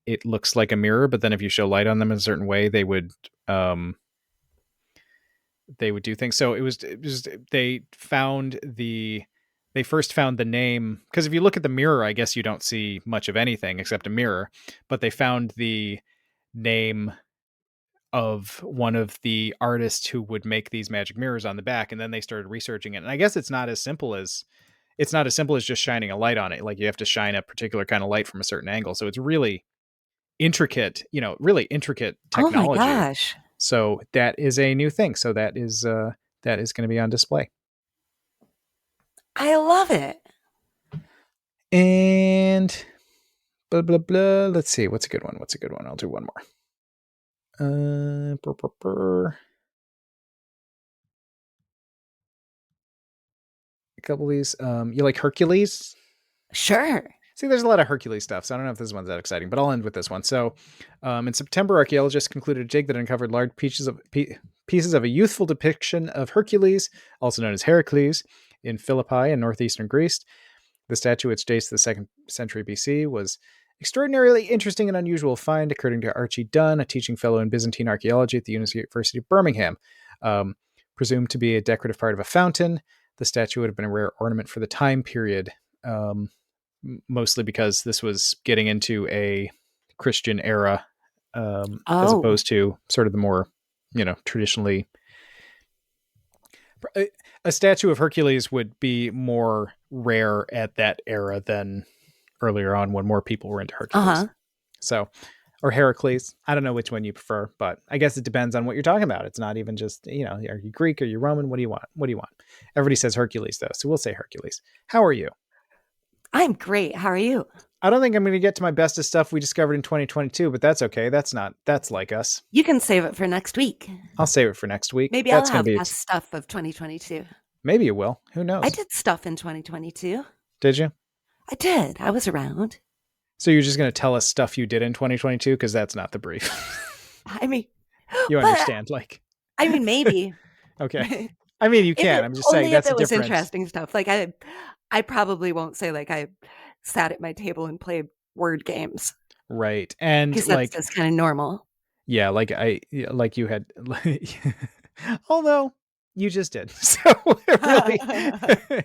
it looks like a mirror, but then if you show light on them in a certain way, they would do things. So it was they first found the name, because if you look at the mirror, I guess you don't see much of anything except a mirror, but they found the name of one of the artists who would make these magic mirrors on the back, and then they started researching it. And I guess it's not as simple as just shining a light on it. Like, you have to shine a particular kind of light from a certain angle. So it's really intricate Oh my technology. gosh. So that is a new thing. So that is going to be on display. I love it. And blah blah blah. Let's see. What's a good one? I'll do one more. Brr, brr, brr. A couple of these. You like Hercules? Sure. See, there's a lot of Hercules stuff, so I don't know if this one's that exciting, but I'll end with this one. So, in September, archaeologists concluded a dig that uncovered large pieces of a youthful depiction of Hercules, also known as Heracles, in Philippi in northeastern Greece. The statue, which dates to the 2nd century BC, was extraordinarily interesting and unusual find, according to Archie Dunn, a teaching fellow in Byzantine archaeology at the University of Birmingham. Presumed to be a decorative part of a fountain, the statue would have been a rare ornament for the time period. Mostly because this was getting into a Christian era, as Oh. opposed to sort of the more, traditionally. A statue of Hercules would be more rare at that era than earlier on when more people were into Hercules. Uh-huh. So, or Heracles. I don't know which one you prefer, but I guess it depends on what you're talking about. It's not even just, are you Greek or you Roman? What do you want? What do you want? Everybody says Hercules though, so we'll say Hercules. How are you? I'm great. How are you? I don't think I'm going to get to my best of stuff we discovered in 2022, but that's okay. That's like us. You can save it for next week. I'll save it for next week. Maybe I'll That's going have to be, best stuff of 2022. maybe you will. Who I knows? did stuff in 2022. Did you? I did. I was around. So you're just going to tell us stuff you did in 2022? Because that's not the brief. I mean, You but understand? Like, maybe. okay. if I mean, you can. it I'm just saying only if that's the it was difference. interesting stuff. Like I probably won't say like I sat at my table and played word games Right. And because that's like, just kind of normal. yeah, like you had, although you just did. So really,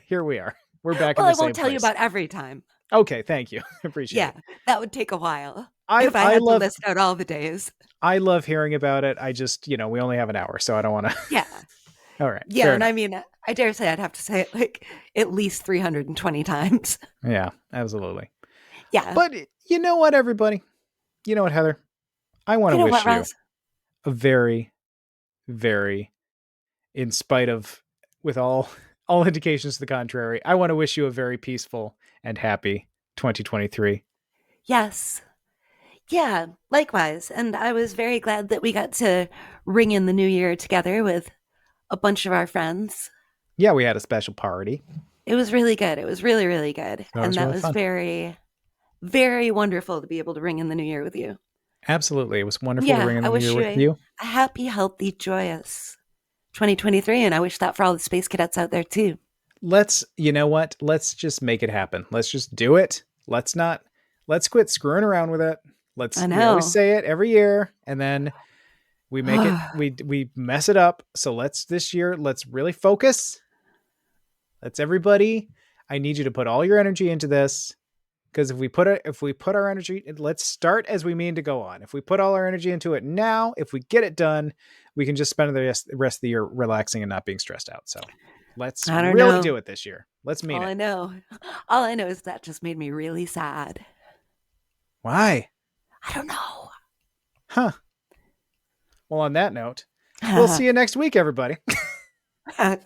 here we are. We're back in Well, the I won't same tell you place. about every time. Okay. Thank you. Appreciate Yeah, it. that would take a while I, if I I had to love list out all the days. I love hearing about it. I just, we only have an hour, so I don't want to. Yeah. All right, Yeah, fair and I enough. mean, I dare say I'd have to say it like at least 320 times. Yeah, absolutely. Yeah. But you know what, everybody? You know what, Heather? I want to You know what, wish you Ross? a very, very, in spite of, with all all indications to the contrary. I want to wish you a very peaceful and happy 2023. Yes. Yeah, likewise. And I was very glad that we got to ring in the new year together with a bunch of our friends. Yeah, we had a special party. It was really good. It was really, really good. That And was that really was fun. very, very wonderful to be able to ring in the new year with you. Absolutely. It was wonderful to Yeah, ring in I the new wish year you with you. a happy, healthy, joyous 2023. And I wish that for all the space cadets out there too. You know what? Let's just make it happen. Let's just do it. Let's quit screwing around with it. I We always know. say it every year and then we mess it up. So this year, let's really focus. Let's everybody, I need you to put all your energy into this. Because if we put our energy, let's start as we mean to go on. If we put all our energy into it now, if we get it done, we can just spend the rest of the year relaxing and not being stressed out. So let's I don't really know. do it this year. Let's mean All it. I know, all I know is that just made me really sad. Why? I don't know. Huh. Well, on that note, we'll see you next week, everybody. Okay.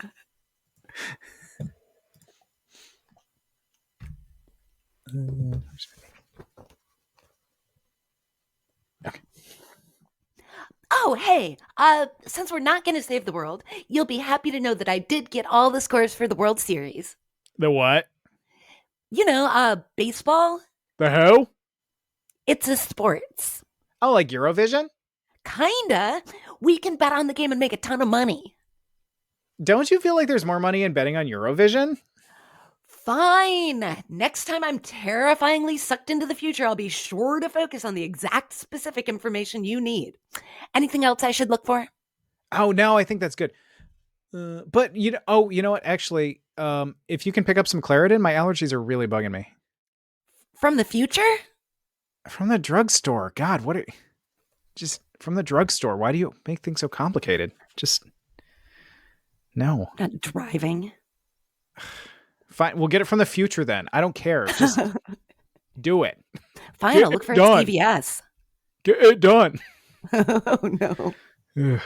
Oh, hey, since we're not going to save the world, you'll be happy to know that I did get all the scores for the World Series. The what? Baseball, The who? it's a sports. Oh, like Eurovision? Kinda. We can bet on the game and make a ton of money. Don't you feel like there's more money in betting on Eurovision? Fine. Next time I'm terrifyingly sucked into the future, I'll be sure to focus on the exact specific information you need. Anything else I should look for? Oh no, I think that's good. But you know what? Actually, if you can pick up some Claritin, my allergies are really bugging me. From the future? From the drugstore. God, just from the drugstore. Why do you make things so complicated? Just no. Not driving. Fine, we'll get it from the future then. I don't care. Just do it. Fine, Get I'll look it for done. CVS. Get it done. Oh no. Ugh.